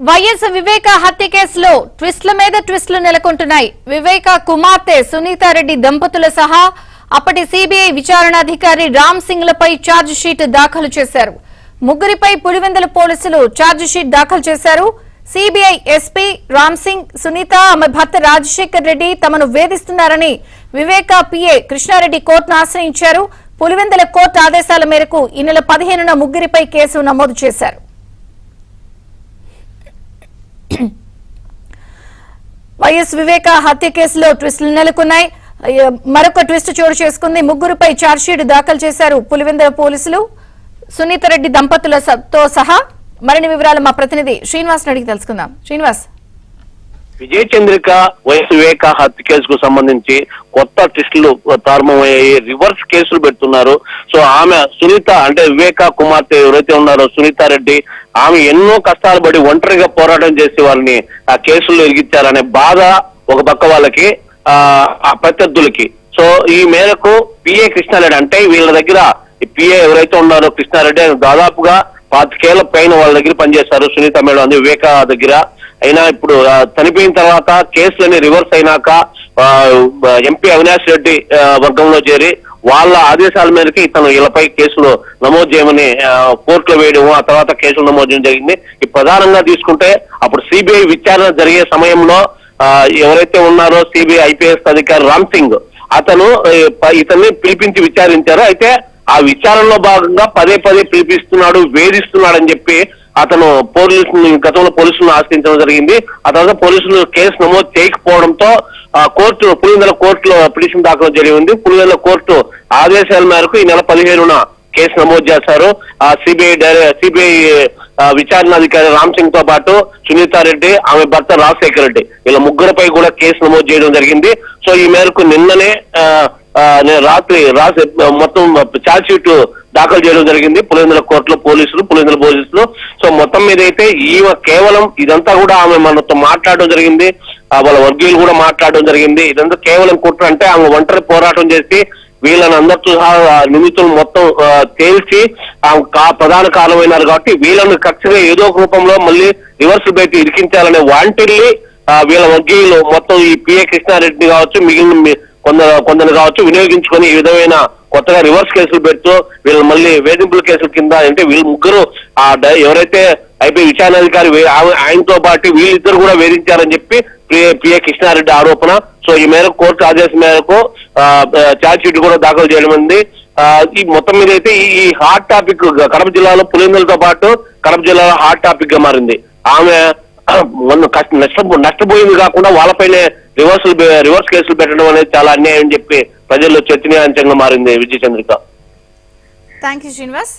YS వివేక హత్య కేసులో ట్విస్ట్ల మీద ట్విస్టులు నెలకొంటున్నాయి. వివేక కుమార్తె సునీతారెడ్డి దంపతుల సహా అప్పటి సిబిఐ విచారణాధికారి రామ్ సింగ్ లపై ఛార్జ్ షీట్ దాఖలు చేశారు. ముగ్గురిపై పులివెందుల పోలీసులు ఛార్జ్ షీట్ దాఖలు చేశారు. సిబిఐ ఎస్పీ రామ్ సింగ్, సునీత, ఆమె భర్త రాజశేఖర్ రెడ్డి తమను వేధిస్తున్నారని వివేక పిఏ కృష్ణారెడ్డి కోర్టును ఆశ్రయించారు. పులివెందుల కోర్టు ఆదేశాల మేరకు ఈ నెల 15న ముగ్గురిపై కేసు నమోదు చేశారు. వైఎస్ వివేక హత్య కేసులో ట్విస్టులు నెలకొన్నాయి. మరొక ట్విస్ట్ చోటు చేసుకుంది. ముగ్గురుపై ఛార్జ్షీట్ దాఖలు చేశారు పులివెందుల పోలీసులు. సునీతారెడ్డి దంపతులతో సహా మరిన్ని వివరాలు మా ప్రతినిధి శ్రీనివాస్ అడిగి తెలుసుకుందాం. శ్రీనివాస్, విజయ్ చంద్రిక వైఎస్ వివేక హత్య కేసుకు సంబంధించి కొత్త ట్విస్టులు ప్రారంభమయ్యాయి. రివర్స్ కేసులు పెడుతున్నారు. సో ఆమె సునీత అంటే వివేక కుమార్తె ఎవరైతే ఉన్నారో సునీతారెడ్డి, ఆమె ఎన్నో కష్టాలు పడి ఒంటరిగా పోరాటం చేసి వారిని ఆ కేసుల్లో ఇరిగించారనే బాధ ఒక పక్క వాళ్ళకి, ఆ ప్రత్యర్థులకి. సో ఈ మేరకు పిఏ కృష్ణారెడ్డి అంటే వీళ్ళ దగ్గర పిఏ ఎవరైతే ఉన్నారో కృష్ణారెడ్డి దాదాపుగా 25 ఏళ్ల పైన వాళ్ళ దగ్గర పనిచేస్తారు. సునీత మేడం అంది వివేక దగ్గర. అయినా ఇప్పుడు చనిపోయిన తర్వాత కేసులని రివర్స్ అయినాక ఎంపీ అవినాష్ రెడ్డి వర్గంలో చేరి వాళ్ళ ఆదేశాల మేరకు ఇతను వీళ్ళపై కేసులు నమోదు చేయమని కోర్టులో వేయడం, ఆ తర్వాత కేసులు నమోదు చేయడం జరిగింది. ఈ ప్రధానంగా తీసుకుంటే అప్పుడు సిబిఐ విచారణ జరిగే సమయంలో ఎవరైతే ఉన్నారో సిబిఐ ఐపీఎస్ అధికారి రామ్ సింగ్, అతను ఇతన్ని పిలిపించి విచారించారు. అయితే ఆ విచారణలో భాగంగా పదే పిలిపిస్తున్నాడు, వేధిస్తున్నాడు అని చెప్పి అతను గతంలో పోలీసులను ఆశ్రయించడం జరిగింది. ఆ తర్వాత పోలీసులు కేసు నమోదు చేయకపోవడంతో పులివెందుల కోర్టులో పిటిషన్ దాఖలు జరిగింది. పులివెందుల కోర్టు ఆదేశాల మేరకు ఈ నెల 15న కేసు నమోదు చేశారు. సిబిఐ విచారణాధికారి రామ్ సింగ్ తో పాటు సునీతారెడ్డి, ఆమె భర్త రాజశేఖర్ రెడ్డి, వీళ్ళ ముగ్గురుపై కూడా కేసు నమోదు చేయడం జరిగింది. సో ఈ మేరకు నిన్ననే రాత్రి మొత్తం ఛార్జ్ షీట్ దాఖలు చేయడం జరిగింది పులివెందుల కోర్టులో పులివెందుల పోలీసులు. సో మొత్తం మీద అయితే ఈమె కేవలం ఇదంతా కూడా ఆమె మనతో మాట్లాడడం జరిగింది, వాళ్ళ వర్గీయులు కూడా మాట్లాడడం జరిగింది. ఇదంతా కేవలం కుట్ర, అంటే ఆమె ఒంటరి పోరాటం చేసి వీళ్ళని అందరితో నిందితులు మొత్తం తేల్చి ప్రధాన కారణమైనారు. కాబట్టి వీళ్ళని ఖచ్చితంగా ఏదో ఒక రూపంలో మళ్ళీ రివర్స్ పెట్టి ఇరికించాలనే వాంటిల్ని వీళ్ళ వర్గీయులు మొత్తం ఈ పిఏ కృష్ణారెడ్డిని కావచ్చు, మిగిలిన కొందరు కావచ్చు వినియోగించుకొని ఈ విధమైన కొత్తగా రివర్స్ కేసులు పెడుతూ వీళ్ళు మళ్ళీ వేధింపుల కేసుల కింద, అంటే వీళ్ళు ముగ్గురు ఎవరైతే ఐపీ విచారణాధికారి ఆయనతో పాటు వీళ్ళిద్దరు కూడా వేధించారని చెప్పి పిఏ కృష్ణారెడ్డి ఆరోపణ. సో ఈ మేరకు కోర్టు ఆదేశం మేరకు ఛార్జ్ షీట్ కూడా దాఖలు చేయడం ఉంది. ఈ మొత్తం మీద అయితే ఈ హాట్ టాపిక్ కడప జిల్లాలో పులివెందులతో పాటు కడప జిల్లాలో హాట్ టాపిక్ గా మారింది. ఆమె నష్టపోయింది కాకుండా వాళ్ళపైనే రివర్స్ కేసులు పెట్టడం అనేది చాలా అన్యాయం అని చెప్పి ప్రజల్లో చర్చనీయాంశంగా మారింది. విజయ చంద్రిక. Thank you Srinivas.